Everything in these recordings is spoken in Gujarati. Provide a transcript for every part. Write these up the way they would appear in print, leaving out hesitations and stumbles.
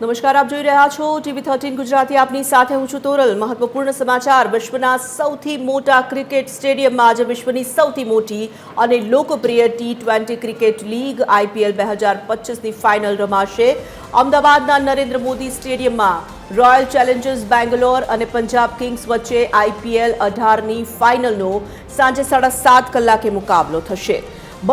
નમસ્કાર, આપ જોઈ રહ્યા છો TV13 ગુજરાતી। આપની સાથે હું છું તોરલ। મહત્વપૂર્ણ સમાચાર। વિશ્વના સૌથી મોટા ક્રિકેટ સ્ટેડિયમમાં આજે વિશ્વની સૌથી મોટી અને લોકપ્રિય T20 ક્રિકેટ લીગ IPL 2025ની ફાઇનલ રમાશે। અમદાવાદના નરેન્દ્ર મોદી સ્ટેડિયમમાં રોયલ ચેલેન્જર્સ બેંગ્લોર અને પંજાબ કિંગ્સ વચ્ચે IPL 18ની ફાઇનલનો સાંજે 7:30 કલાકે મુકાબલો થશે।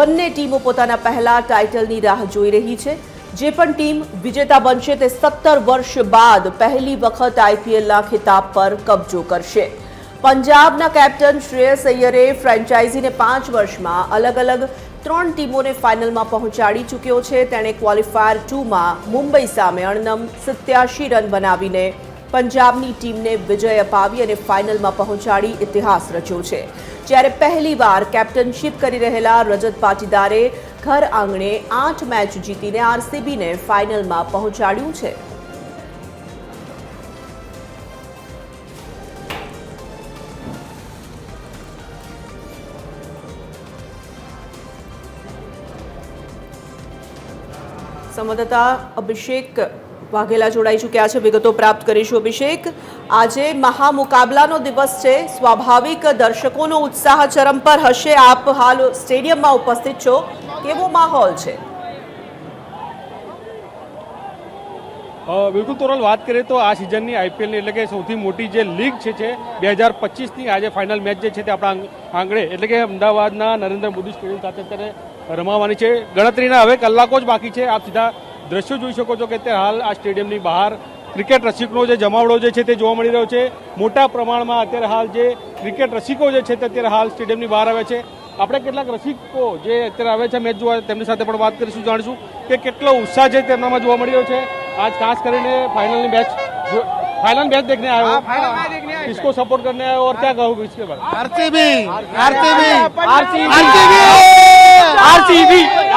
બંને ટીમો પોતાના પહેલા ટાઇટલની રાહ જોઈ રહી છે। જે પણ ટીમ વિજેતા બનશે તે 17 વર્ષ બાદ પહેલી વખત IPLના ખિતાબ પર કબજો કરશે। પંજાબના કેપ્ટન શ્રેયસ અય્યરે ફ્રેન્ચાઇઝીને 5 વર્ષમાં અલગ અલગ 3 ટીમોને ફાઇનલમાં પહોંચાડી ચૂક્યો છે। તેણે ક્વોલિફાયર 2માં મુંબઈ સામે અણનમ 87 રન બનાવીને પંજાબની ટીમને વિજય અપાવી અને ફાઇનલમાં પહોંચાડી ઇતિહાસ રચ્યો છે। જ્યારે પહેલીવાર કેપ્ટનશીપ કરી રહેલા રજત પાટીદારે ઘર આંગણે 8 મેચ જીતીને RCBને ફાઇનલમાં પહોંચાડ્યું છે। સંવાદદાતા અભિષેક વાઘેલા જોડાઈ ચૂક્યા છે, વિગતો પ્રાપ્ત કરીશું। અભિષેક, આજે મહામુકાબલાનો દિવસ છે, સ્વાભાવિક દર્શકોનો ઉત્સાહ ચરમ પર હશે। આપ હાલ સ્ટેડિયમમાં ઉપસ્થિત છો, કેવો માહોલ છે? બિલકુલ તોરલ, વાત કરીએ તો આ સિઝનની IPLની એટલે કે સૌથી મોટી જે લીગ છે 2025ની આજે ફાઇનલ મેચ જે છે તે આપણા આંગણે એટલે કે અમદાવાદના નરેન્દ્ર મોદી સ્ટેડિયમ સાથે અત્યારે રમાવાની છે। ગણતરીના હવે કલાકો જ બાકી છે। આપ સીધા દ્રશ્યો જોઈ શકો છો કે અત્યારે હાલ આ સ્ટેડિયમની બહાર ક્રિકેટ રસિકનો જે જમાવડો જે છે તે જોવા મળી રહ્યો છે। મોટા પ્રમાણમાં અત્યારે હાલ જે ક્રિકેટ રસિકો જે છે તે અત્યારે હાલ સ્ટેડિયમની બહાર આવે છે। આપણે કેટલાક રસિકો જે અત્યારે આવે છે મેચ જોવા, તેમની સાથે પણ વાત કરીશું, જાણીશું કે કેટલો ઉત્સાહ છે તેમનામાં જોવા મળી રહ્યો છે। आज खास કરીને फाइनल मैच देखने आए हो, किसको सपोर्ट करने आए हो और क्या कहोगे इसके बारे में?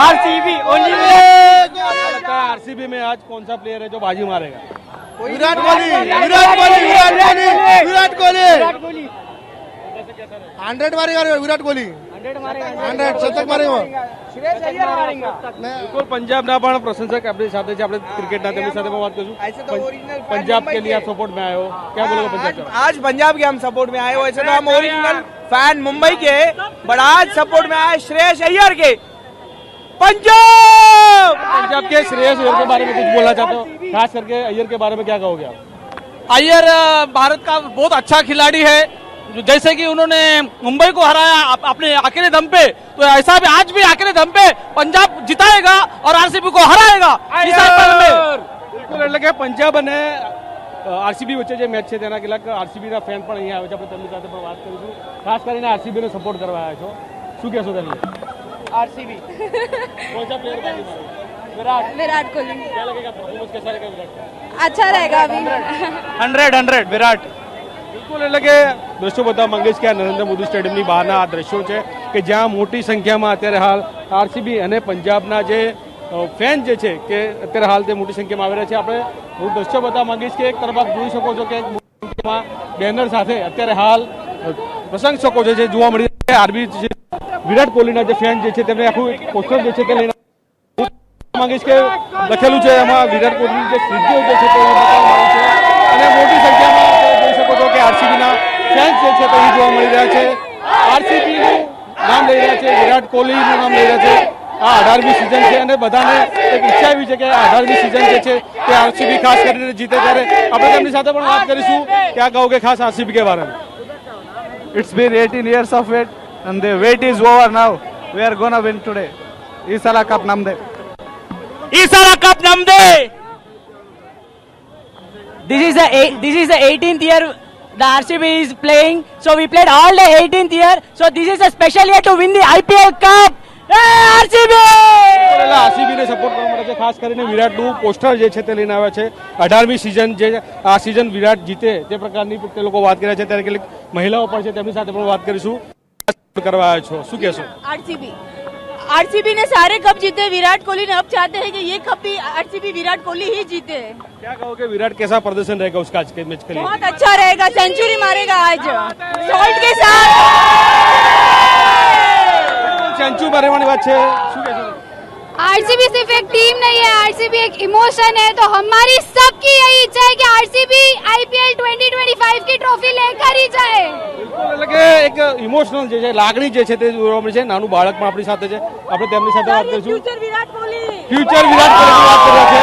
RCB only. RCB में आज कौन सा प्लेयर है जो बाजी मारेगा? विराट कोहली 100 मारेगा। विराट कोहली 100 शतक मारेगा। बिल्कुल, पंजाबના પણ प्रशंसक આપણી સાથે છે। આપણે ક્રિકેટના તેમની સાથે પણ વાત કરીશું। पंजाब के लिए आप सपोर्ट में आए हो, क्या बोलोगे पंजाब? आज पंजाब के हम सपोर्ट में आए हो। वैसे तो हम ओरिजिनल फैन मुंबई के, बट आज सपोर्ट में आए श्रेयस अय्यर के पंजाब के श्रेयस अय्यर के बारे में कुछ बोलना चाहते हो? खास करके अय्यर के बारे में क्या कहोगे आप? अय्यर भारत का बहुत अच्छा खिलाड़ी है। जैसे कि उन्होंने मुंबई को हराया अपने अकेले दम पे, तो ऐसा भी आज भी अकेले दम पे पंजाब जिताएगा और RCB को हराएगा इस IPL में। બિલકુલ, એટલે કે પંજાબ અને RCB વચ્ચે જે મેચ છે તેના કેટલાક RCBના ફેન પણ અહીંયા આવે છે। આપણે તેમની સાથે પણ વાત કરીશું। ખાસ કરીને RCBને સપોર્ટ કરવા આવ્યા છો, શું કહેશો તેની? RCB कौन सा प्लेयर बाजी मारेगा? विराट कोहली। क्या लगेगा परफॉर्मेंस कैसा रहेगा विराट का? अच्छा रहेगा अभी। 100 विराट। બિલકુલ, એટલે કે દ્રશ્યો બતાવવા માંગીશ કે આ નરેન્દ્ર મોદી સ્ટેડિયમની બહારના આ દ્રશ્યો છે કે જ્યાં મોટી સંખ્યામાં અત્યારે હાલ RCB અને પંજાબના જે ફેન જે છે કે અત્યારે હાલ તે મોટી સંખ્યામાં આવી રહ્યા છે। આપણે હું દ્રશ્યો બતાવવા માંગીશ કે એક તરફ આપ જોઈ શકો છો કે મોટી સંખ્યામાં બેનર સાથે અત્યારે હાલ પ્રશંસકો જે છે જોવા મળી રહ્યા છે। વિરાટ કોહલીના જે ફેન જે છે તેમને આખું પોસ્ટર જે છે તે લઈને માંગીશ કે લખેલું છે એમાં વિરાટ કોહલીની જે સિદ્ધિઓ જે છે તે બતાવવામાં આવી છે અને મોટી સંખ્યામાં જોઈ શકો છો કે RCBના ફેન્સ જે છે તે અહીં જોવા મળી રહ્યા છે। RCBનું નામ લઈ રહ્યા છે, વિરાટ કોહલીનું નામ લઈ રહ્યા છે। આ 18મી સિઝન છે અને બધાને એક ઈચ્છા એવી છે કે 18મી સિઝન જે છે તે RCB ખાસ કરીને જીતે। ત્યારે આપણે તેમની સાથે પણ વાત કરીશું। क्या कहोगे खास RCB के बारे में? It's been 18 years of wait and the wait is over now. We are gonna win today. Isala Cup namde. Isala Cup namde. This is the 18th year the RCB is playing. So we played all the 18th year. So this is a special year to win the IPL Cup. RCB! RCB ને સપોર્ટ કરવા માટે ખાસ કરીને વિરાટનું પોસ્ટર જે છે તે લઈને આવ્યા છે। 18મી સિઝન જે આ સિઝન વિરાટ જીતે તે પ્રકારની તે લોકો વાત કર્યા છે। ત્યારે કેટલીક મહિલાઓ પણ છે, તેમની સાથે પણ વાત કરીશું। કરવા આવ્યા છો, શું કહેશો? RCB ने सारे कप जीते। विराट कोहली ने अब चाहते हैं कि ये कप भी RCB विराट कोहली ही जीते। क्या कहोगे विराट कैसा प्रदर्शन रहेगा उसका आज के मैच के लिए? बहुत अच्छा रहेगा, सेंचुरी मारेगा आज सॉल्ट के साथ। સેન્ચુરી મારવાની વાત છે, શું કહેશો? आरसीबी सिर्फ एक टीम नहीं है, आरसीबी एक इमोशन है। तो हमारी सबकी यही इच्छा है कि आरसीबी आईपीएल 2025 की ट्रॉफी लेकर ही जाए। બિલકુલ એટલે કે એક ઇમોશનલ જે છે લાગણી જે છે તે જોવા મળે છે નાનું બાળક પણ આપણી સાથે છે આપણે તેમની સાથે વાત કરીશું फ्यूचर विराट कोहली ફ્યુચર વિરાટ કોહલીની વાત કરી રહ્યા છે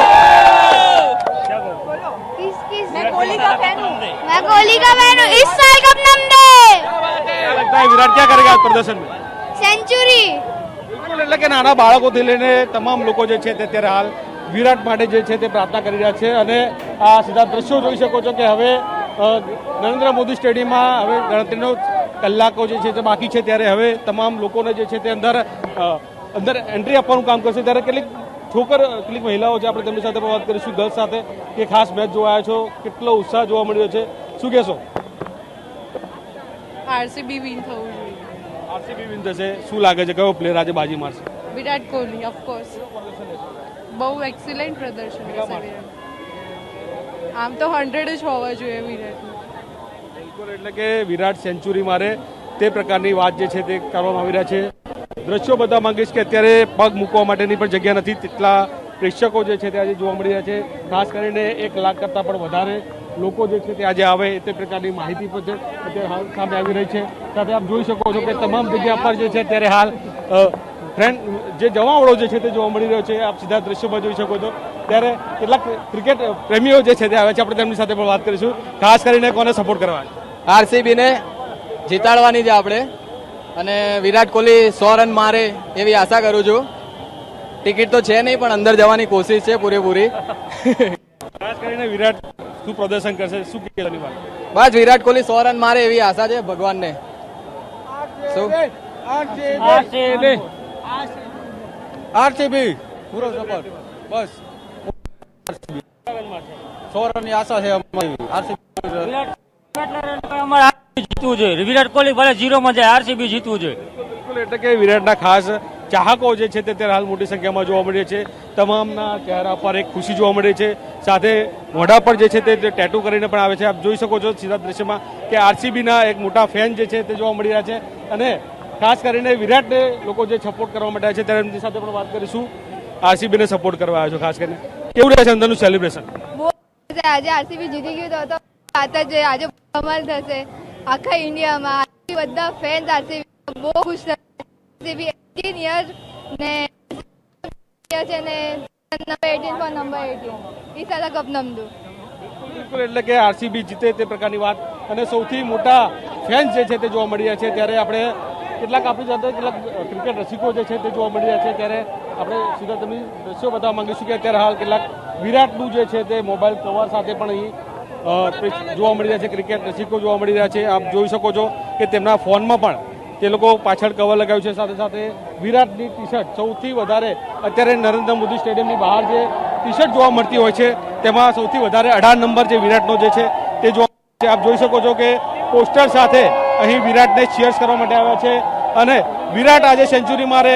मैं कोहली का फैन हूँ। मैं कोहली का फैन हूँ। इस साल कप नम दे क्या लगता है विराट क्या करेगा आज प्रदर्शन में सेंचुरी। બિલકુલ એટલે કે નાના બાળકોથી લઈને તમામ લોકો જે છે તે અત્યારે હાલ વિરાટ માટે જે છે તે પ્રાર્થના કરી રહ્યા છે અને આ સીધા દ્રશ્યો જોઈ શકો છો કે હવે નરેન્દ્ર મોદી સ્ટેડિયમમાં હવે ગણતરીનો કલાકો જે છે તે બાકી છે ત્યારે હવે તમામ લોકોને જે છે તે અંદર એન્ટ્રી આપવાનું કામ કરશે ત્યારે કેટલીક મહિલાઓ છે આપણે તેમની સાથે પણ વાત કરીશું દસ સાથે કે ખાસ મેચ જોવા આવ્યા છો કેટલો ઉત્સાહ જોવા મળ્યો છે શું કહેશો આરસીબી વિન થવું જોઈએ. આરસીબી વિન થશે શું લાગે છે કયો પ્લેયર આજે બાજી મારશે વિરાટ કોહલી ઓફકોર્સ બહુ એક્સિલન્ટ પ્રદર્શન કરશે વિરાટ. આમ તો 100 જ હોવા જોઈએ વિરાટનું. બિલકુલ એટલે કે વિરાટ સેન્ચુરી મારે તે પ્રકારની વાત જે છે તે કરવામાં આવી રહ્યા છે દ્રશ્યો બધા માંગીશ કે અત્યારે પગ મૂકવા માટેની પણ જગ્યા નથી તેટલા પ્રેક્ષકો જે છે તે આજે જોવા મળી રહ્યા છે ખાસ કરીને 1 લાખ કરતાં પણ વધારે લોકો જે છે તે આજે આવે તે પ્રકારની માહિતી પણ છે અત્યારે હાલ સામે આવી રહી છે સાથે આપ જોઈ શકો છો કે તમામ જગ્યા પર જે છે ત્યારે હાલ ફ્રેન્ડ જે જમાવડો જે છે તે જોવા મળી રહ્યો છે આપ સીધા દ્રશ્યોમાં જોઈ શકો છો ત્યારે કેટલાક ક્રિકેટ પ્રેમીઓ જે છે તે આવે છે આપણે તેમની સાથે પણ વાત કરીશું ખાસ કરીને કોને સપોર્ટ કરવા આરસીબીને જીતાડવાની છે આપણે અને વિરાટ કોહલી 100 રન મારે એવી આશા કરું છું. ટિકિટ તો છે નહીં પણ અંદર જવાની કોશિશ છે પૂરેપૂરી. ખાસ કરીને વિરાટ શું પ્રદર્શન કરશે શું કહેવાની વાત બસ વિરાટ કોહલી 100 રન મારે એવી આશા છે ભગવાનને. શું आरसीबी पूरा सपोर्ट बस 100 रन ની આશા છે અમારી આરસીબી જીતવું જોઈએ. વિરાટ કોહલી ભલે 0 માં જાય, આરસીબી જીતવું જોઈએ. બિલકુલ એટલે કે વિરાટના ખાસ ચાહકો જે છે તે અત્યારે હાલ મોટી સંખ્યામાં જોવા મળે છે તમામના ચહેરા પર એક ખુશી જોવા મળે છે સાથે મોઢા પર જે છે તે ટેટુ કરીને પણ આવે છે આપ જોઈ શકો છો સીધા દ્રશ્યમાં કે આરસીબીના એક મોટા ફેન જે છે તે જોવા મળી રહ્યા છે અને ખાસ કરીને વિરાટને લોકો જે સપોર્ટ કરવા માટે આવ્યા છે ત્યારે એમની સાથે પણ વાત કરીશું આરસીબીને સપોર્ટ કરવા આવ્યા છો ખાસ કરીને કેવું રહેશે અંદરનું સેલિબ્રેશન આજે આરસીબી જીતી ગયું તો વાત જ આજે કમાલ થશે આખા ઇન્ડિયામાં બધા ફેન્સ આરસીબી બહુ ખુશ થશે. આરસીબી 18 યર ને છે ને નંબર 18 ફોર નંબર 18 ઈ સાલા કપ નમદુ. બિલકુલ એટલે કે આરસીબી જીતે તે પ્રકારની વાત અને સૌથી મોટા ફેન્સ જે છે તે જોવા મળી રહ્યા છે ત્યારે આપણે કેટલાક આપણી સાથે કેટલાક ક્રિકેટ રસિકો જે છે તે જોવા મળી રહ્યા છે ત્યારે આપણે સીધા તમને દ્રશ્યો બતાવવા માંગીશું કે અત્યારે હાલ કેટલાક વિરાટનું જે છે તે મોબાઈલ કવર સાથે પણ અહીં જોવા મળી રહ્યા છે ક્રિકેટ રસિકો જોવા મળી રહ્યા છે આપ જોઈ શકો છો કે તેમના ફોનમાં પણ તે લોકો પાછળ કવર લગાવ્યું છે સાથે સાથે વિરાટની ટી શર્ટ સૌથી વધારે અત્યારે નરેન્દ્ર મોદી સ્ટેડિયમની બહાર જે ટી શર્ટ જોવા મળતી હોય છે તેમાં સૌથી વધારે 18 નંબર જે વિરાટનો જે છે તે જોવા મળે છે આપ જોઈ શકો છો કે પોસ્ટર સાથે અહીં વિરાટને ચીયર્સ કરવા માટે આવ્યા છે અને વિરાટ આજે સેન્ચુરી મારે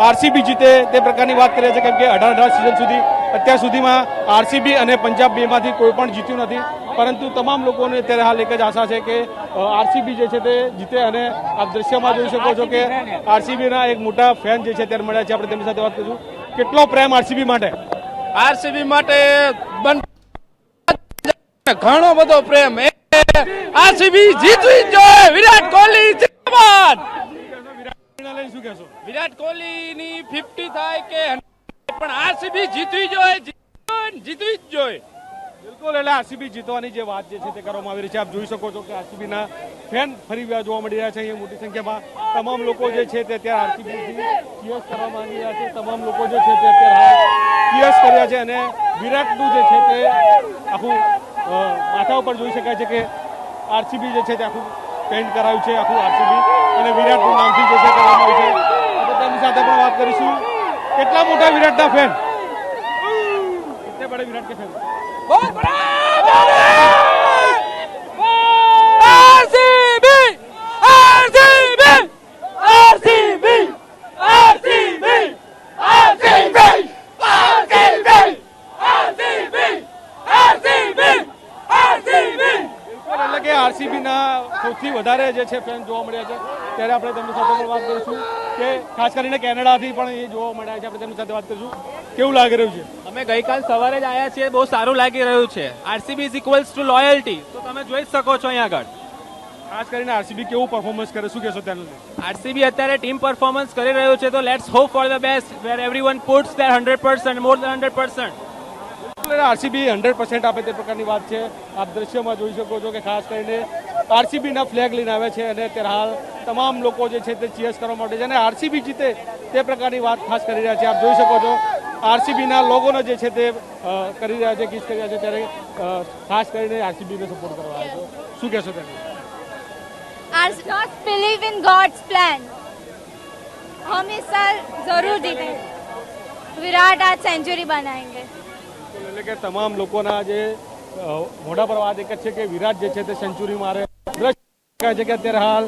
આરસીબી જીતે તે પ્રકારની વાત કરી છે કેમ કે 18 સિઝન સુધી અત્યાર સુધીમાં આરસીબી અને પંજાબ બેમાંથી કોઈ પણ જીત્યું નથી પરંતુ તમામ લોકોને અત્યારે હાલ એક જ આશા છે કે આરસીબી જે છે તે જીતે અને આપ દ્રશ્યમાં જોઈ શકો છો કે આરસીબીના એક મોટા ફેન જે છે ત્યારે મળ્યા છે આપણે તેમની સાથે વાત કરીશું કેટલો પ્રેમ આરસીબી માટે આરસીબી માટે ઘણો બધો પ્રેમ. આરસીબી જીતવી જ જોઈએ. વિરાટ કોહલી જિંદાબાદ. શું કહેશો વિરાટ કોહલીની 50 થાય કે 100 પણ આરસીબી જીતવી જોઈએ. જીતવી જ જોઈએ. બિલકુલ એટલે આરસીબી જીતવાની જે વાત જે છે તે કરવામાં આવી રહી છે આપ જોઈ શકો છો કે આરસીબીના ફેન ફરી જોવા મળી રહ્યા છે અહીંયા મોટી સંખ્યામાં તમામ લોકો જે છે તે અત્યારે આરસીબીથી ચીયર્સ કરવા માંગી રહ્યા છે તમામ લોકો જે છે તે અત્યારે ચીયર્સ કર્યા છે અને વિરાટનું જે છે તે આખું માથા ઉપર જોઈ શકાય છે કે આરસીબી જે છે તે આખું પેન્ટ કરાવ્યું છે આખું આરસીબી અને વિરાટનું નામથી જે છે કરવામાં આવ્યું છે આપણે તેમની સાથે પણ વાત કરીશું કેટલા મોટા વિરાટના ફેન કેટલે બડે વિરાટ કે fan RCB RCB RCB RCB RCB RCB RCB RCB RCB એટલે કે આરસીબીના સૌથી વધારે જે છે ફેન જોવા મળ્યા છે ત્યારે આપણે તેમની સાથે પણ વાત કરીશું કે ખાસ કરીને કેનેડાથી પણ એ જોવા મળ્યા છે. આપણે તેમની સાથે વાત કરીશું કેવું લાગી રહ્યું છે. અમે ગઈકાલ સવારે જ આવ્યા છીએ, બહુ સારું લાગી રહ્યું છે. RCB is equals to loyalty, તો તમે જોઈ જ શકો છો અહીંયા આગળ. ખાસ કરીને આરસીબી કેવું પરફોર્મન્સ કરે, શું કહેશો તેનું? આરસીબી અત્યારે ટીમ પરફોર્મન્સ કરી રહ્યું છે, તો let's hope for the best where everyone puts their 100%, more than 100%. RCB 100% આપે તે પ્રકારની વાત છે. આપ દ્રશ્યમાં જોઈ શકો છો કે ખાસ કરીને આરસીબીના ફ્લેગ લઈને આવે છે અને અત્યારે હાલ તમામ લોકો જે છે તે ચીયર્સ કરવા માટે છે અને આરસીબી જીતે તે પ્રકારની વાત ખાસ કરી રહ્યા છે. આપ જોઈ શકો છો આરસીબીના લોકોનો જે છે તે કરી રહ્યા છે, કિસ કરી રહ્યા છે, ત્યારે ખાસ કરીને આરસીબીને સપોર્ટ કરવા આવ્યા છે. શું કહેશો તેનું? not believe in God's plan. हम इस साल जरूर जीतेंगे. विराट आज सेंचुरी बनाएंगे. એટલે કે તમામ લોકોના જે મોઢા પર વાત એક જ છે કે વિરાટ જે છે તે સેન્ચુરી મારે. દ્રશ્ય છે કે અત્યારે હાલ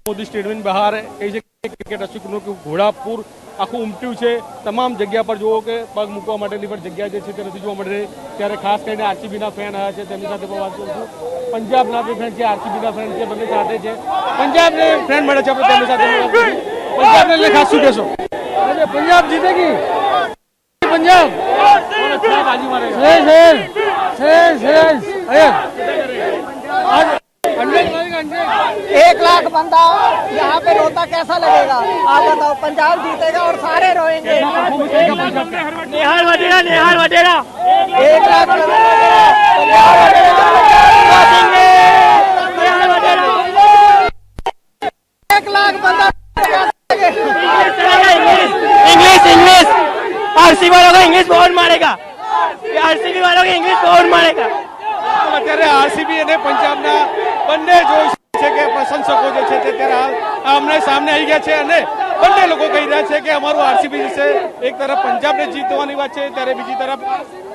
મોદી સ્ટેડિયમ બહાર એ જે ક્રિકેટ રસિકનું ઘોડાપુર આખું ઉમટ્યું છે. તમામ જગ્યા પર જુઓ કે પગ મૂકવા માટેની પણ જગ્યા જે છે તે નથી જોવા મળી રહી. ત્યારે ખાસ કરીને આરસીબીના ફેન આવ્યા છે, તેમની સાથે પણ વાત કરું છું. પંજાબના જે ફ્રેન્ડ છે, આરસીબીના ફ્રેન્ડ છે, બંને સાથે છે. પંજાબને ફ્રેન્ડ મળે છે, આપણે તેમની સાથે વાત કરીશું. પંજાબને લઈને ખાસ શું કહેશો? પંજાબ જીતેગી. पंजाब बाजी मारे 1 लाख बंदा यहाँ पे रोता कैसा लगेगा आप बताओ. पंजाब जीतेगा और सारे रोएंगे. नेहाल वडेरा 1 लाख पंजाब 1 लाख बंदा. इंग्लिश आरसीबी वालों का इंग्लिश बहुत मारेगा. आरसीबी वालों का इंग्लिश बहुत मारेगा. અત્યારે આરસીબી અને પંજાબના બંને જોઈ છે કે પ્રશંસકો જે છે તે ત્યારે હાલ આમને સામને આવી ગયા છે અને બંને લોકો કહી રહ્યા છે કે અમારું આરસીબી છે. એક તરફ પંજાબને જીતવાની વાત છે, ત્યારે બીજી તરફ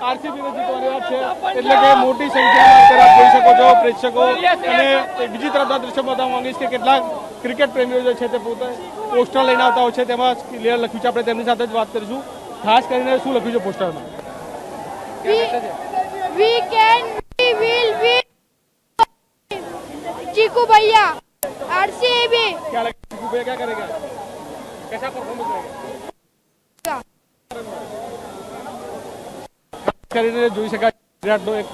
આરસીબીને જીતવાની વાત છે. એટલે કે મોટી સંખ્યામાં અત્યારે આપ જોઈ શકો છો પ્રેક્ષકો. અને બીજી તરફના દ્રશ્યો બતાવવા માંગીશ કે કેટલાક ક્રિકેટ પ્રેમીઓ જે છે તે પોતે પોસ્ટર લઈને આવતા હોય છે. તેમાં ક્લિયર લખ્યું છે, આપણે તેમની સાથે જ વાત કરીશું. ખાસ કરીને શું લખ્યું છે પોસ્ટરમાં? We can, we will win. चीकू भैया आरसीबी. क्या लगता है चीकू भैया क्या करेगा? कैसा परफॉर्मेंस रहेगा? ખાસ કરીને જોઈ શકાય વિરાટનો એક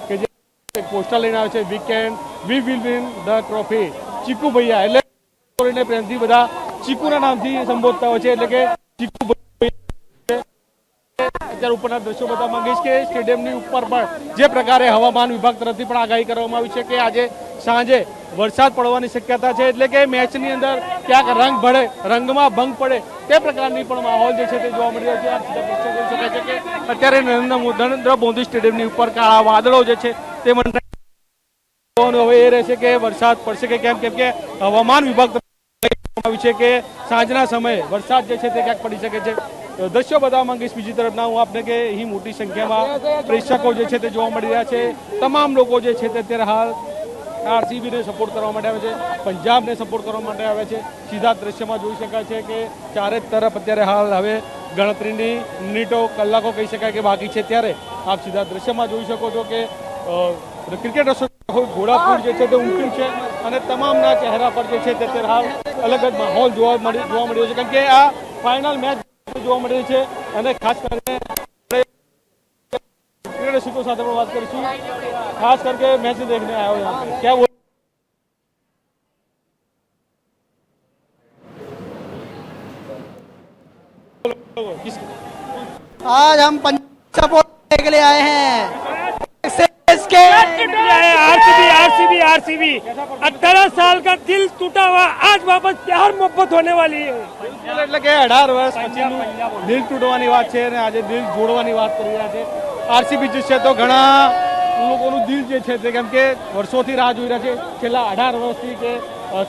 કે જે એક પોસ્ટર લઈને આવે છે, we will win the trophy. ચીકુ ભૈયા એટલે પ્રેમથી બધા ચીકુના નામથી સંબોધતા હોય છે. એટલે કે ચીકુ અત્યારે ઉપરના દ્રશ્યો બતાવવા માંગીશ કે સ્ટેડિયમની ઉપર પણ જે પ્રકારે હવામાન વિભાગ તરફથી પણ આગાહી કરવામાં આવી છે કે આજે સાંજે વરસાદ પડવાની શક્યતા છે. એટલે કે મેચની અંદર ક્યાંક રંગમાં ભંગ પડે તે પ્રકારની પણ માહોલ જે છે તે જોવા મળી રહ્યો છે. આપ સીધા દ્રશ્યો જોઈ શકાય છે કે અત્યારે નરેન્દ્ર મોદી સ્ટેડિયમની ઉપર કાળા વાદળો જે છે તે મંડરાય હવે એ રહેશે કે વરસાદ પડશે કે કેમ, કેમ કે હવામાન વિભાગ આવ્યું છે કે સાંજના સમયે વરસાદ જે છે તે ક્યાંક પડી શકે છે. દ્રશ્યો બતાવવા માંગીશ બીજી તરફના હું આપને કે અહીં મોટી સંખ્યામાં પ્રેક્ષકો જે છે તે જોવા મળી રહ્યા છે. તમામ લોકો જે છે તે અત્યારે હાલ આરસીબીને સપોર્ટ કરવા માટે આવે છે, પંજાબને સપોર્ટ કરવા માટે આવે છે. સીધા દ્રશ્યમાં જોઈ શકાય છે કે ચારે તરફ અત્યારે હાલ હવે ગણતરીની મિનિટો કલાકો કહી શકાય કે બાકી છે. ત્યારે આપ સીધા દ્રશ્યમાં જોઈ શકો છો કે ક્રિકેટ ઘોડાપુર જે છે તે ઉમટ્યું છે અને તમામના ચહેરા પર જે છે તે અત્યારે હાલ અલગ જ માહોલ જોવા મળ્યો છે. કારણ કે આ ફાઇનલ મેચ જોવા મળી રહી છે અને ખાસ કરીને क्रिकेट रसिकों સાથે પણ વાત કરીશું. ખાસ करके मैच देखने आया हो यहाँ पे क्या वो आज हम पंजाब सपोर्ट करने के लिए आए हैं. आरसीबी 18 साल का दिल टूटा हुआ आज वापस प्यार मोहब्बत होने वाली है. એટલે કે 18 વર્ષ પછીનું દિલ તૂટવાની વાત છે અને આજે દિલ જોડવાની વાત કરી રહ્યા છે. આરસીબી જીતશે તો ઘણા લોકોનું દિલ જે છે તે કેમ કે વર્ષોથી રાહ જોઈ રહ્યા છે, છેલ્લા 18 વર્ષથી કે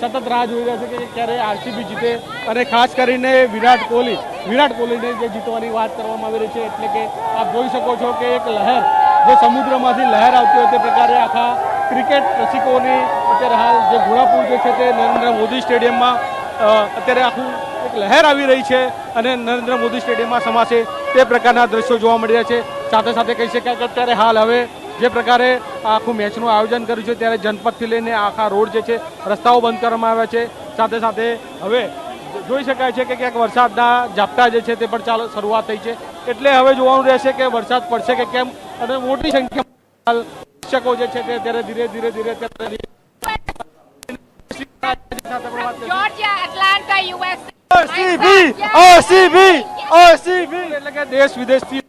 સતત રાહ જોઈ રહ્યા છે કે ક્યારે આરસીબી જીતે. અને ખાસ કરીને વિરાટ કોહલીને જે જીતવાની વાત કરવામાં આવી રહી છે. એટલે કે આપ જોઈ શકો છો કે એક લહેર જે સમુદ્રમાંથી લહેર આવતી હોય તે પ્રકારે આખા ક્રિકેટ રસિકોની અત્યારે હાલ જે ઘોડાપુર જે છે તે નરેન્દ્ર મોદી સ્ટેડિયમમાં અત્યારે આખું એક લહેર આવી રહી છે અને નરેન્દ્ર મોદી સ્ટેડિયમમાં સમાશે તે પ્રકારના દ્રશ્યો જોવા મળી રહ્યા છે. સાથે સાથે કહી શકાય કે અત્યારે હાલ હવે જે પ્રકારે આખું મેચનું આયોજન કર્યું છે ત્યારે જનપદથી લઈને આખા રોડ જે છે રસ્તાઓ બંધ કરવામાં આવ્યા છે. સાથે સાથે હવે જોઈ શકાય છે કે ક્યાંક વરસાદના ઝાપટા જે છે તે પણ ચાલુ શરૂઆત થઈ છે. એટલે હવે જોવાનું રહેશે કે વરસાદ પડશે કે કેમ, અને મોટી સંખ્યામાં દર્શકો જે છે તે અત્યારે ધીરે ધીરે એટલે કે દેશ વિદેશથી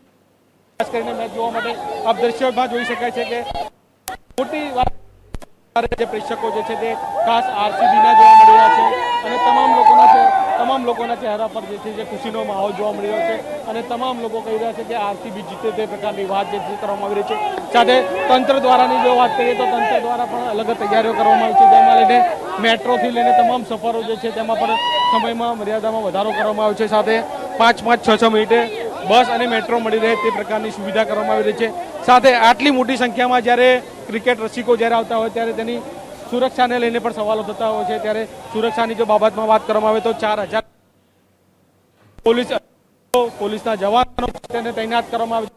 ખાસ કરીને મેચ જોવા માટે આપ દ્રશ્યોમાં જોઈ શકાય છે કે મોટી જે પ્રેક્ષકો જે છે તે ખાસ આરસીબીના જોવા મળી રહ્યા છે, અને તમામ લોકોના ચહેરા પર જે છે જે ખુશીનો માહોલ જોવા મળી રહ્યો છે, અને તમામ લોકો કહી રહ્યા છે કે આરસીબી જીતે તે પ્રકારની વાત જે છે કરવામાં આવી રહી છે. સાથે તંત્ર દ્વારાની જો વાત કરીએ તો તંત્ર દ્વારા પણ અલગ તૈયારીઓ કરવામાં આવી છે, જેમાં લઈને મેટ્રોથી લઈને તમામ સફરો જે છે તેમાં પણ સમયમાં મર્યાદામાં વધારો કરવામાં આવ્યો છે. સાથે 5-6 મિનિટે બસ અને મેટ્રો મળી રહે તે પ્રકારની સુવિધા કરવામાં આવી રહી છે. સાથે આટલી મોટી સંખ્યામાં જ્યારે ક્રિકેટ રસિકો જ્યારે આવતા હોય ત્યારે તેની સુરક્ષાને લઈને પણ સવાલો થતા હોય છે. ત્યારે સુરક્ષાની જો બાબતમાં વાત કરવામાં આવે તો 4000 પોલીસના જવાનો તેને તૈનાત કરવામાં આવે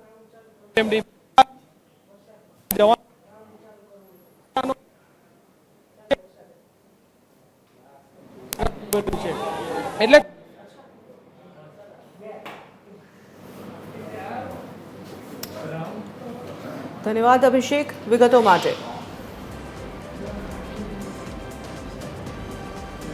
છે. એટલે ધન્યવાદ અભિષેક વિગતો માટે.